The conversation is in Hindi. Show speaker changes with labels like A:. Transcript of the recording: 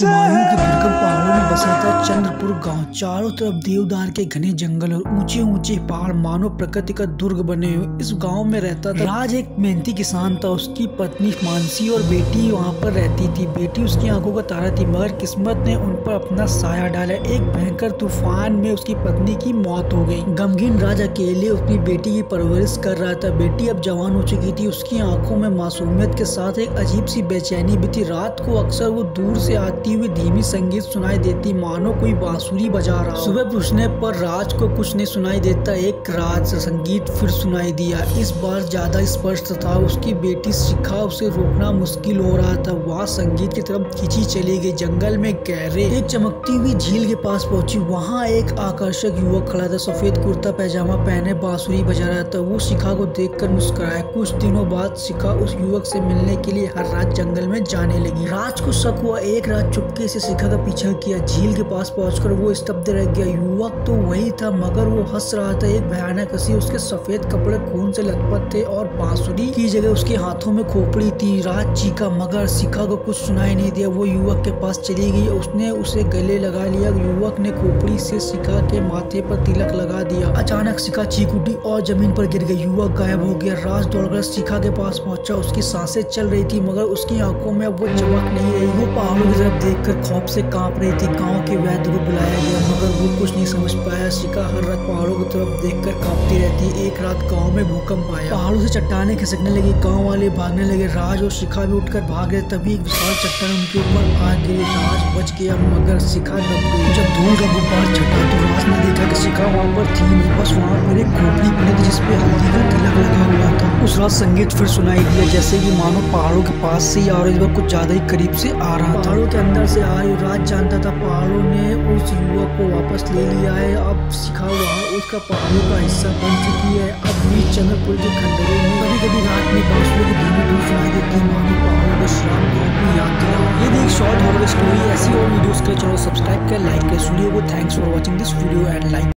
A: कुमाऊं के दुर्गम पहाड़ों में बसा था चंद्रपुर गांव। चारों तरफ देवदार के घने जंगल और ऊंचे ऊंचे पहाड़ मानो प्रकृति का दुर्ग बने हुए। इस गांव में रहता था राज, एक मेहनती किसान था। उसकी पत्नी मानसी और बेटी वहां पर रहती थी। बेटी उसकी आंखों का तारा थी, मगर किस्मत ने उन पर अपना साया डाला। एक भयंकर तूफान में उसकी पत्नी की मौत हो गई। गमगीन राज अकेले अपनी बेटी की परवरिश कर रहा था। बेटी अब जवान हो चुकी थी। उसकी आंखों में मासूमियत के साथ एक अजीब सी बेचैनी भी थी। रात को अक्सर वो दूर से आती हुई धीमी संगीत सुनाई देती, मानो कोई बांसुरी बजा रहा हो। सुबह पूछने पर राज को कुछ नहीं सुनाई देता। एक रात संगीत फिर सुनाई दिया, इस बार ज्यादा स्पष्ट था। उसकी बेटी शिखा उसे रोकना मुश्किल हो रहा था। वह संगीत की तरफ खींची चली गई। जंगल में गहरे एक चमकती हुई झील के पास पहुंची। वहाँ एक आकर्षक युवक खड़ा था, सफेद कुर्ता पैजामा पहने बांसुरी बजा रहा था। वो शिखा को देखकर मुस्कुराया। कुछ दिनों बाद शिखा उस युवक से मिलने के लिए हर रात जंगल में जाने लगी। राज को शक हुआ। एक रात चुपके से शिखा का पीछा किया। झील के पास पहुंचकर वो स्तब्ध रह गया। युवक तो वही था, मगर वो हंस रहा था। एक भयानक हंसी। उसके सफेद कपड़े खून से लथपथ थे और बांसुरी की जगह उसके हाथों में खोपड़ी थी। राज चीखा, मगर शिखा को कुछ सुनाई नहीं दिया। वो युवक के पास चली गई। उसने उसे गले लगा लिया। युवक ने खोपड़ी से शिखा के माथे पर तिलक लगा दिया। अचानक शिखा चीख उठी और जमीन पर गिर गई। युवक गायब हो गया। राज दौड़कर शिखा के पास पहुंचा। उसकी सांसें चल रही थी, मगर उसकी आंखों में वो चमक नहीं रही। वो पहाड़ों की तरफ देखकर खौफ से कांप रही थी। गांव के वैद्य को बुलाया गया, मगर वो कुछ नहीं समझ पाया। शिखा हर रात पहाड़ों की तरफ देखकर कांपती रहती। एक रात गांव में भूकंप आया। पहाड़ों से चट्टानें खिसकने लगी। गांव वाले भागने लगे। राज और शिखा भी उठकर भाग गए। तभी एक विशाल चट्टान उनके ऊपर आ गिरी। राज बच गया, मगर शिखा दब गई। जब धूल का गुब्बार छटा तो राज ने देखा कि शिखा वहाँ पर थी नहीं, बस वहाँ पर एक खोपड़ी पड़ी थी जिसपे हल्दी का तिलक लगा हुआ था। उस रात संगीत फिर सुनाई दिया, जैसे कि मानो पहाड़ों के पास से ही और इस बार कुछ ज्यादा ही करीब से आ रहा था। पहाड़ों के अंदर से आ रही। राज जानता था पहाड़ों ने उस युवक को वापस ले लिया है। अब शिखा वहाँ उसका पहाड़ों का हिस्सा बन चुकी है। अब भी चंद्रपुर के खंडरों में कभी कभी रात में बांसुरी की धीमी धूप सुनाई देती, मानो पहाड़ों को श्राप को याद दिला। ये भी एक शॉर्ट हॉरर स्टोरी। ऐसी और वीडियोस के लिए चैनल सब्सक्राइब कर, लाइक कर। स्टूडियो को thanks for watching this video and like.